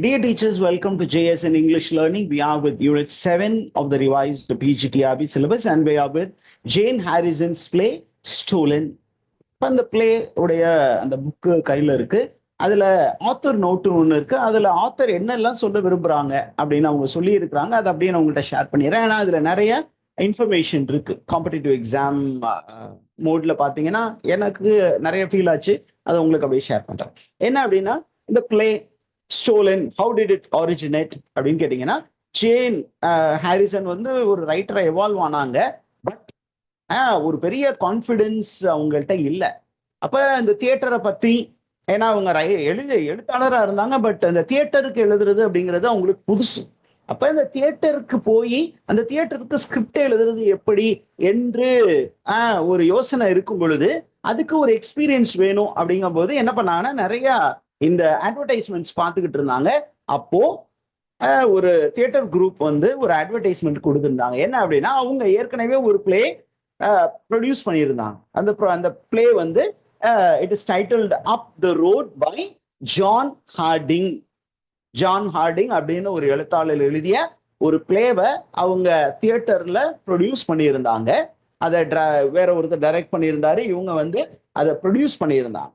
Dear teachers, welcome to JS in English Learning. We are with Unit 7 of the revised PGTRB syllabus and we are with Jane Harrison's play Stolen. இப்போ அந்த play உடைய அந்த book கையில் இருக்கு. அதுல author note ஒன்று இருக்கு. அதுல ஆத்தர் என்னெல்லாம் சொல்ல விரும்புறாங்க அப்படின்னு அவங்க சொல்லி இருக்கிறாங்க. அதை அப்படியே நான் உங்கள்கிட்ட ஷேர் பண்ணிடுறேன். ஏன்னா அதுல நிறைய இன்ஃபர்மேஷன் இருக்கு. காம்படிட்டிவ் எக்ஸாம் மோட்ல பாத்தீங்கன்னா எனக்கு நிறைய ஃபீல் ஆச்சு. அதை உங்களுக்கு அப்படியே ஷேர் பண்றேன். என்ன அப்படின்னா இந்த play stolon how did it originate அப்படின்னு கேட்டீங்கன்னா, ஜேன் ஹாரிசன் வந்து ஒரு ரைட்டரை எவால்வ் ஆனாங்க. பட் ஒரு பெரிய கான்ஃபிடென்ஸ் அவங்கள்ட்ட இல்லை. அப்ப இந்த தியேட்டரை பத்தி, ஏன்னா அவங்க எழுத்தாளராக இருந்தாங்க, பட் அந்த தியேட்டருக்கு எழுதுறது அப்படிங்கிறது அவங்களுக்கு புதுசு. அப்ப இந்த தியேட்டருக்கு போய் அந்த தியேட்டருக்கு ஸ்கிரிப்ட் எழுதுறது எப்படி என்று ஒரு யோசனை இருக்கும் பொழுது அதுக்கு ஒரு எக்ஸ்பீரியன்ஸ் வேணும். அப்படிங்கும் போது என்ன பண்ணாங்கன்னா, நிறைய இந்த அட்வர்டைஸ்மெண்ட்ஸ் பார்த்துக்கிட்டு இருந்தாங்க. அப்போ ஒரு தியேட்டர் குரூப் வந்து ஒரு அட்வர்டைஸ்மெண்ட் கொடுத்துருந்தாங்க. என்ன அப்படின்னா, அவங்க ஏற்கனவே ஒரு பிளே ப்ரொடியூஸ் பண்ணியிருந்தாங்க. அந்த பிளே வந்து it is titled up the road by John Harding. John Harding அப்படின்னு ஒரு எழுத்தாளர் எழுதிய ஒரு பிளேவை அவங்க தியேட்டர்ல ப்ரொடியூஸ் பண்ணியிருந்தாங்க. அதை வேற ஒருத்தர் டைரக்ட் பண்ணியிருந்தாரு, இவங்க வந்து அதை ப்ரொடியூஸ் பண்ணியிருந்தாங்க.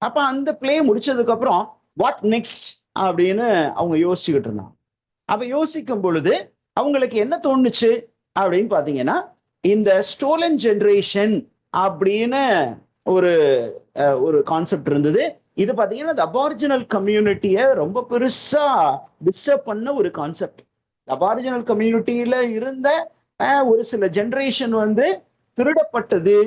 அப்ப அந்த பிளே முடிச்சதுக்கு அப்புறம் வாட் நெக்ஸ்ட் அப்படின்னு அவங்க யோசிச்சுக்கிட்டு இருந்தாங்க. அப்ப யோசிக்கும் பொழுது அவங்களுக்கு என்ன தோணுச்சு அப்படின்னு பாத்தீங்கன்னா, இந்த ஸ்டோலன் ஜெனரேஷன் அப்படின்னு ஒரு கான்செப்ட் இருந்தது. இது பாத்தீங்கன்னா அபாரிஜினல் கம்யூனிட்டியை ரொம்ப பெருசா டிஸ்டர்ப் பண்ண ஒரு கான்செப்ட். அபாரிஜினல் கம்யூனிட்டியில இருந்த ஒரு சில ஜெனரேஷன் வந்து திருடப்பட்டது.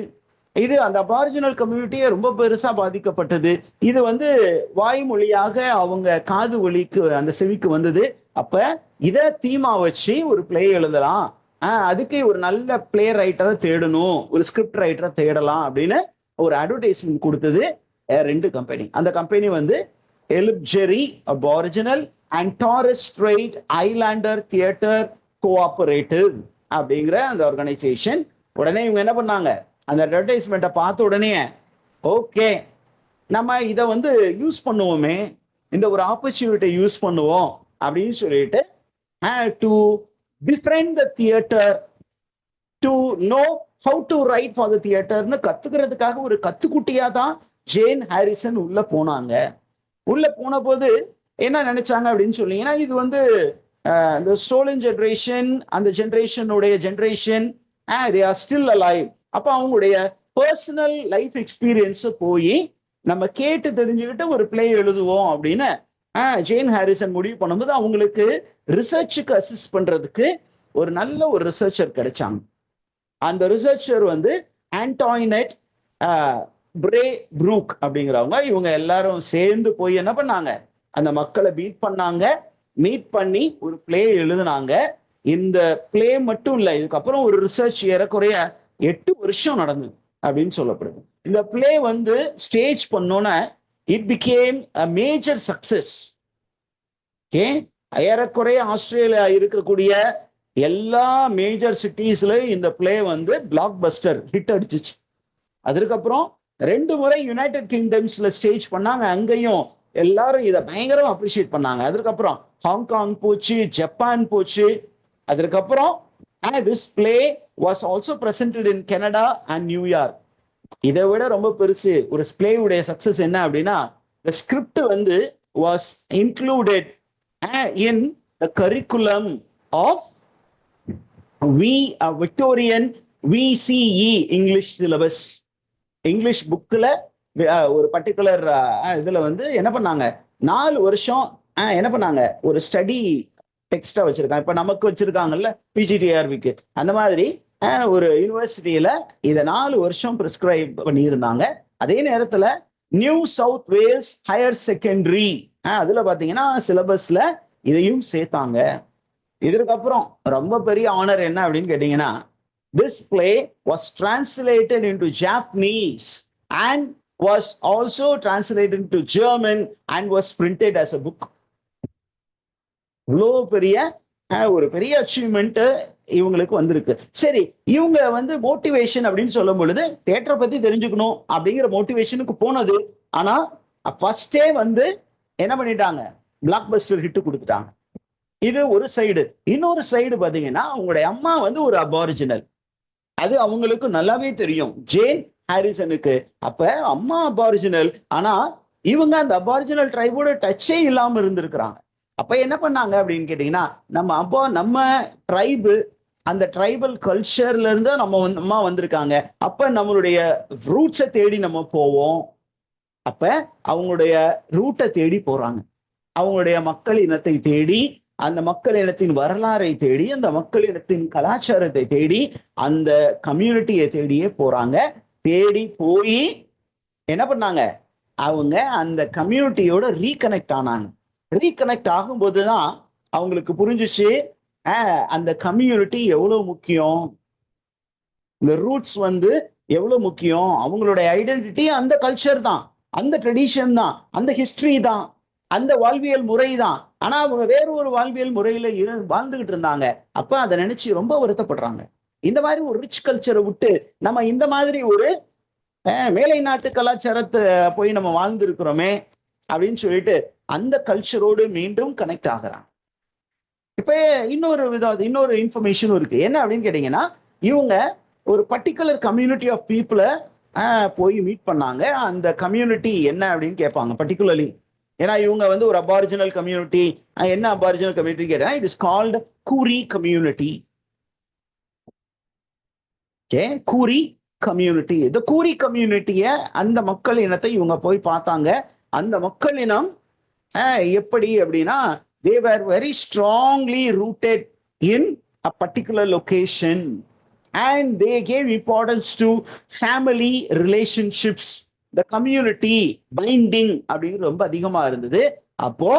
இது அந்த அபாரிஜினல் கம்யூனிட்டியை ரொம்ப பெருசா பாதிக்கப்பட்டது. இது வந்து வாய்மொழியாக அவங்க காது வலிக்கு அந்த செவிக்கு வந்தது. அப்ப இதை தீமா வச்சு ஒரு பிளே எழுதலாம், அதுக்கு ஒரு நல்ல பிளே ரைட்டரை தேடணும், ஒரு ஸ்கிரிப்ட் ரைட்டரை தேடலாம் அப்படின்னு ஒரு அட்வர்டைஸ்மெண்ட் கொடுத்தது ரெண்டு கம்பெனி. அந்த கம்பெனி வந்து Ilbijerri Aboriginal and Torres Strait Islander Theatre Cooperative அப்படிங்கிற அந்த ஆர்கனைசேஷன். உடனே இவங்க என்ன பண்ணாங்க, அந்த அட்வர்டைஸ்மெண்ட்டை பார்த்த உடனே ஓகே நம்ம இதை வந்து யூஸ் பண்ணுவோமே, இந்த ஒரு ஆப்பர்ச்சுனிட்டி யூஸ் பண்ணுவோம் அப்படின்னு சொல்லிட்டு to befriend the theater, to know how to write for the theater னு கத்துக்கிறதுக்காக ஒரு கத்துக்குட்டியா தான் ஜேன் ஹாரிசன் உள்ள போனாங்க. உள்ள போன போது என்ன நினைச்சாங்க அப்படின்னு சொன்னீங்கன்னா, இது வந்து இந்த ஸ்டோலன் ஜெனரேஷன், அந்த ஜெனரேஷனுடைய generation they are still alive. அப்ப அவங்களுடைய பர்சனல் லைஃப் எக்ஸ்பீரியன்ஸ் போய் நம்ம கேட்டு தெரிஞ்சுக்கிட்டு ஒரு பிளே எழுதுவோம் அப்படின்னு ஜேன் ஹாரிசன் முடிவு பண்ணும்போது அவங்களுக்கு ரிசர்ச்சுக்கு அசிஸ்ட் பண்றதுக்கு ஒரு நல்ல ஒரு ரிசர்ச்சர் கிடைச்சாங்க. அந்த ரிசர்ச்சர் வந்து ஆண்டோயினெட் பிரே ப்ரூக் அப்படிங்கிறவங்க. இவங்க எல்லாரும் சேர்ந்து போய் என்ன பண்ணாங்க, அந்த மக்களை மீட் பண்ணி ஒரு பிளே எழுதுனாங்க. இந்த பிளே மட்டும் இல்லை, இதுக்கப்புறம் ஒரு ரிசர்ச் ஏறக்குறைய 8 வருஷம் நடந்தது அப்படின்னு சொல்லப்படுது. இந்த பிளே வந்து ஸ்டேஜ் பண்ணோன்னா it became a major success. Okay, ஏறக்குறைய ஆஸ்திரேலியா இருக்கக்கூடிய எல்லா மேஜர் சிட்டிஸ்ல இந்த பிளே வந்து பிளாக் பஸ்டர் ஹிட் அடிச்சிச்சு. அதுக்கப்புறம் 2 முறை யுனைடெட் கிங்டம்ஸ்ல ஸ்டேஜ் பண்ணாங்க, அங்கேயும் எல்லாரும் இதை பயங்கரம் அப்ரிஷியேட் பண்ணாங்க. அதுக்கப்புறம் ஹாங்காங் போச்சு, ஜப்பான் போச்சு. அதுக்கப்புறம் this play was also presented in Canada and New York. இதை விட ரொம்ப பெருசு ஒரு பிளே உடைய சக்சஸ் என்ன அப்படின்னா, the script வந்து was included in the curriculum of Victorian VCE English syllabus. English புக்ல ஒரு பர்டிகுலர் இதுல வந்து என்ன பண்ணாங்க, 4 வருஷம் என்ன பண்ணாங்க, ஒரு ஸ்டடி டெக்ஸ்டா வச்சிருக்காங்க. இப்ப நமக்கு வச்சிருக்காங்கல்ல பிஜிடிஆர்பிக்கு, அந்த மாதிரி ஒரு யூனிவர்சிட்டியில இதை 4 வருஷம் பிரிஸ்கிரைப் பண்ணியிருந்தாங்க. அதே நேரத்துல New South Wales higher secondary அதுல பாத்தீங்கன்னா சிலபஸ்ல இதையும் சேர்த்தாங்க. இதுக்கப்புறம் ரொம்ப பெரிய ஆனர் என்ன அப்படின்னு கேட்டீங்கன்னா, this play was translated into Japanese and was also translated into German and was printed as a book. இவ்வளோ ஒரு பெரிய அச்சீவ்மெண்ட் இவங்களுக்கு வந்திருக்கு. சரி, இவங்க வந்து மோட்டிவேஷன் அப்படின்னு சொல்லும் பொழுது தியேட்டரை பத்தி தெரிஞ்சுக்கணும் அப்படிங்கிற மோட்டிவேஷனுக்கு போனது. ஆனா ஃபர்ஸ்டே வந்து என்ன பண்ணிட்டாங்க, பிளாக் பஸ்டர் ஹிட் கொடுத்துட்டாங்க. இது ஒரு சைடு. இன்னொரு சைடு பாத்தீங்கன்னா அவங்களுடைய அம்மா வந்து ஒரு அபாரிஜினல். அது அவங்களுக்கு நல்லாவே தெரியும் ஜேன் ஹாரிசனுக்கு. அப்ப அம்மா அபாரிஜினல், ஆனா இவங்க அந்த அபாரிஜினல் ட்ரைபோட டச்சே இல்லாம இருந்திருக்கிறாங்க. அப்ப என்ன பண்ணாங்க அப்படின்னு கேட்டீங்கன்னா, நம்ம ட்ரைபு, அந்த ட்ரைபல் கல்ச்சர்ல இருந்து நம்ம அம்மா வந்திருக்காங்க. அப்ப நம்மளுடைய ரூட்ஸை தேடி நம்ம போவோம். அப்ப அவங்களுடைய ரூட்டை தேடி போறாங்க. அவங்களுடைய மக்கள் இனத்தை தேடி, அந்த மக்கள் இனத்தின் வரலாறை தேடி, அந்த மக்கள் இனத்தின் கலாச்சாரத்தை தேடி, அந்த கம்யூனிட்டியை தேடியே போறாங்க. தேடி போய் என்ன பண்ணாங்க, அவங்க அந்த கம்யூனிட்டியோட ரீகனெக்ட் ஆனாங்க. ரீகனெக்ட் ஆகும்போதுதான் அவங்களுக்கு புரிஞ்சிச்சு அந்த கம்யூனிட்டி எவ்வளவு முக்கியம், இந்த ரூட்ஸ் வந்து எவ்வளவு முக்கியம். அவங்களுடைய ஐடென்டிட்டி அந்த கல்ச்சர் தான், அந்த ட்ரெடிஷன் தான், அந்த ஹிஸ்டரி தான், அந்த வாழ்வியல் முறை தான். ஆனா அவங்க வேற ஒரு வாழ்வியல் முறையில வாழ்ந்துகிட்டு இருந்தாங்க. அப்ப அதை நினைச்சு ரொம்ப வருத்தப்படுறாங்க. இந்த மாதிரி ஒரு ரிச் கல்ச்சரை விட்டு நம்ம இந்த மாதிரி ஒரு மேலை நாட்டு கலாச்சாரத்தை போய் நம்ம வாழ்ந்து இருக்கிறோமே அப்படின்னு சொல்லிட்டு அந்த கல்ச்சரோடு மீண்டும் கனெக்ட் ஆகுறாங்க. இப்ப இன்னொரு இன்ஃபர்மேஷன் இருக்கு. என்ன அப்படின்னு கேட்டீங்கன்னா, இவங்க ஒரு பர்டிகுலர் கம்யூனிட்டி ஆஃப் பீப்புளை போய் மீட் பண்ணாங்க. அந்த கம்யூனிட்டி என்ன அப்படின்னு கேட்பாங்க பர்டிகுலர்லி. ஏன்னா இவங்க வந்து ஒரு அபாரிஜினல் கம்யூனிட்டி. என்ன அபாரிஜினல் கம்யூனிட்டி கேட்டா, it is called கூரி community. Okay, கூரி community. இந்த கூரி கம்யூனிட்டிய, அந்த மக்கள் இனத்தை இவங்க போய் பார்த்தாங்க. அந்த மக்கள் இனம் எப்படி அப்படின்னா, they were very strongly rooted in a particular location and they gave importance to family relationships, the community binding அப்படிங்கிறது ரொம்ப அதிகமா இருந்தது. அப்போ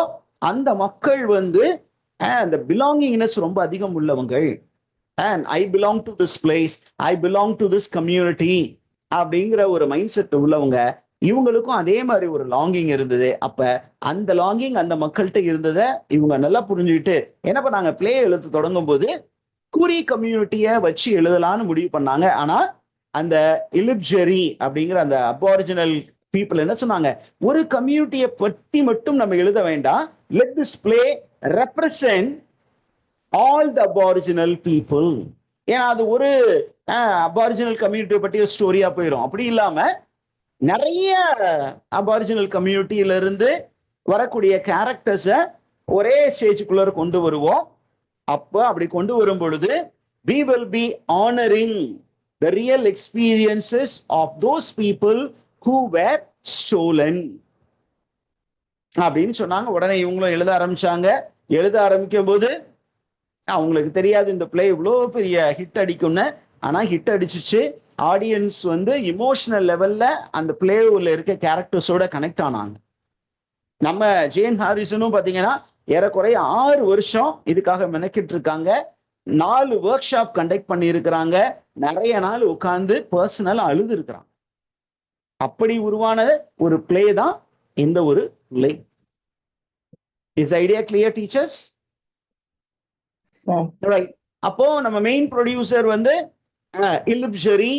அந்த மக்கள் வந்து அந்த பிலாங்கிங்னஸ் ரொம்ப அதிகம் உள்ளவங்கள். and I belong to this place, I belong to this community அப்படிங்கிற ஒரு மைண்ட் செட் உள்ளவங்க. இவங்களுக்கும் அதே மாதிரி ஒரு லாங்கிங் இருந்தது. அப்ப அந்த லாங்கிங் அந்த மக்கள்கிட்ட இருந்ததை இவங்க நல்லா புரிஞ்சுக்கிட்டு என்ன பண்ணாங்க, பிளே எழுத தொடங்கும் போது கூரி கம்யூனிட்டியை வச்சு எழுதலான்னு முடிவு பண்ணாங்க. ஆனா அந்த இலிப்ஜெரி அப்படிங்கிற அந்த அபாரிஜினல் பீப்புள் என்ன சொன்னாங்க, ஒரு கம்யூனிட்டியை பற்றி மட்டும் நம்ம எழுத வேண்டாம், let this play represent all the aboriginal people. ஏன்னா அது ஒரு அபாரிஜினல் கம்யூனிட்டியை பற்றி ஸ்டோரியா போயிடும். அப்படி இல்லாம நிறைய அபாரிஜினல் கம்யூனிட்டியில இருந்து வரக்கூடிய கேரக்டர்ஸை ஒரே ஸ்டேஜுக்குள்ள கொண்டு வருவோம். அப்ப அப்படி கொண்டு வரும் பொழுது we will be honoring the real experiences of those people who were stolen அப்படின்னு சொன்னாங்க. உடனே இவங்களும் எழுத ஆரம்பிச்சாங்க. எழுத ஆரம்பிக்கும் போது அவங்களுக்கு தெரியாது இந்த பிளே இவ்வளோ பெரிய ஹிட் அடிக்கும்னு. ஆனா ஹிட் அடிச்சிச்சு. ஆடியன்ஸ் வந்து இமோஷனல் லெவல்ல அந்த பிளேவில் இருக்க கேரக்டர்ஸோட கனெக்ட் ஆனாங்க. நம்ம ஜேன் ஹாரிசனும் பாத்தீங்கன்னா ஏறக்குறைய 6 வருஷம் இதுக்காக மெனக்கிட்டு இருக்காங்க. 4 ஒர்க் ஷாப் கண்டக்ட் பண்ணி இருக்கிறாங்க. நிறைய நாள் உட்கார்ந்து பர்சனலா அழுது இருக்கிறாங்க. அப்படி உருவான ஒரு பிளே தான் இந்த ஒரு play. Is idea clear teachers? அப்போ நம்ம மெயின் ப்ரொடியூசர் வந்து இலிப்ஜெரி,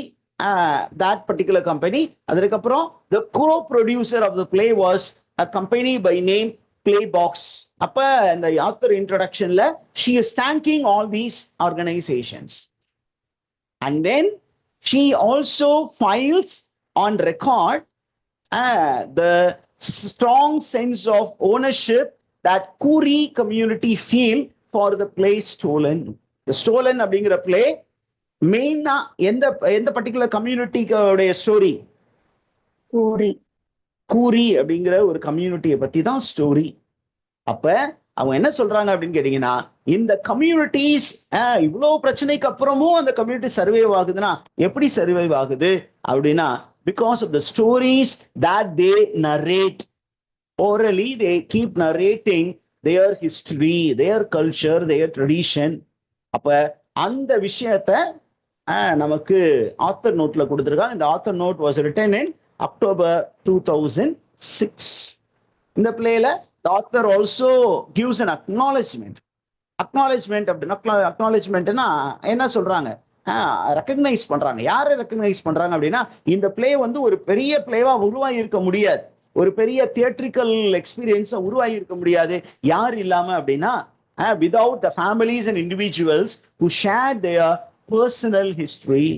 that particular company. அதுக்கப்புறம் the co-producer of the play was a company by name Playbox. அப்ப இந்த author introductionல she is thanking all these organizations, and then she also files on record the strong sense of ownership that Kuri community feel for the play Stolen. The Stolen அப்படிங்கிற play மெயினா எந்த particular கம்யூனிட்டியோட story, கூரி அப்படிங்கிற ஒரு கம்யூனிட்டியை பத்தி தான் story. அப்ப அவங்க என்ன சொல்றாங்க அப்படின்னு கேட்டீங்கன்னா, இந்த கம்யூனிட்டிஸ் இவ்வளவு பிரச்சனைக்கு அப்புறமும் அந்த கம்யூனிட்டி சர்வைவ் ஆகுதுன்னா எப்படி சர்வைவ் ஆகுது அப்படின்னா, because of the stories that they narrate orally. They keep narrating their history, their culture, their tradition. அப்ப அந்த விஷயத்தை நமக்கு ஆத்தர் நோட்ல கொடுத்துருக்காங்க. இந்த author note was written in October 2006. இந்த பிளேல the author also gives an acknowledgement. அக்னாலேஜ்மெண்ட்னா என்ன சொல்றாங்க, ரெக்கக்னைஸ் பண்றாங்க. யாரை ரெக்கக்னைஸ் பண்றாங்க அப்படின்னா, இந்த பிளே வந்து ஒரு பெரிய பிளேவா உருவாகி இருக்க முடியாது. ஒரு பெரிய தியேட்ரிக்கல் எக்ஸ்பீரியன்ஸை உருவாகி இருக்க முடியாது யார் இல்லாம அப்படின்னா without the families and individuals who shared their personal history.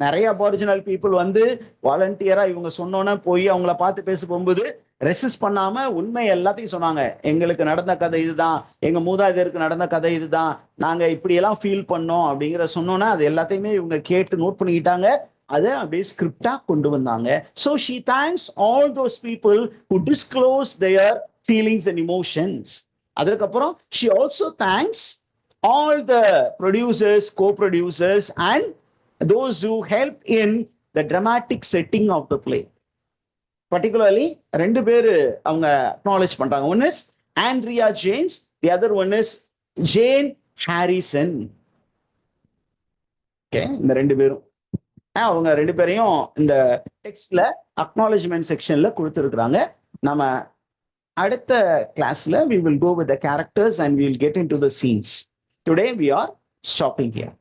நிறைய அபாரிஜினல் பீப்புள் வந்து வாலண்டியரா இவங்க சொன்னோன்னே போய் அவங்கள பார்த்து பேச போகும்போது ரெசிஸ்ட் பண்ணாம உண்மை எல்லாத்தையும் சொன்னாங்க. எங்களுக்கு நடந்த கதை இதுதான், எங்க மூதாதையருக்கு நடந்த கதை இதுதான், நாங்க இப்படி எல்லாம் ஃபீல் பண்ணோம் அப்படிங்கிற சொன்னோன்னா அது எல்லாத்தையுமே இவங்க கேட்டு நோட் பண்ணிக்கிட்டாங்க. அதை அப்படியே ஸ்கிரிப்டா கொண்டு வந்தாங்க. So she thanks all those people who disclose their feelings and emotions. அதுக்கப்புறம் she also thanks all the producers, co-producers, and those who helped in the dramatic setting of the play. Particularly, ரெண்டு பேரு அவங்க acknowledge பண்றாங்க. One is Andrea James, the other one is Jane Harrison. Okay, இந்த ரெண்டு பேரும் அவங்க ரெண்டு பேரையும் இந்த டெக்ஸ்ட்ல அக்னாலஜ்மெண்ட் செக்ஷன்ல கொடுத்துருக்குறாங்க. நம்ம அடுத்த கிளாஸ்ல we will go with the characters and we will get into the scenes. Today we are stopping here.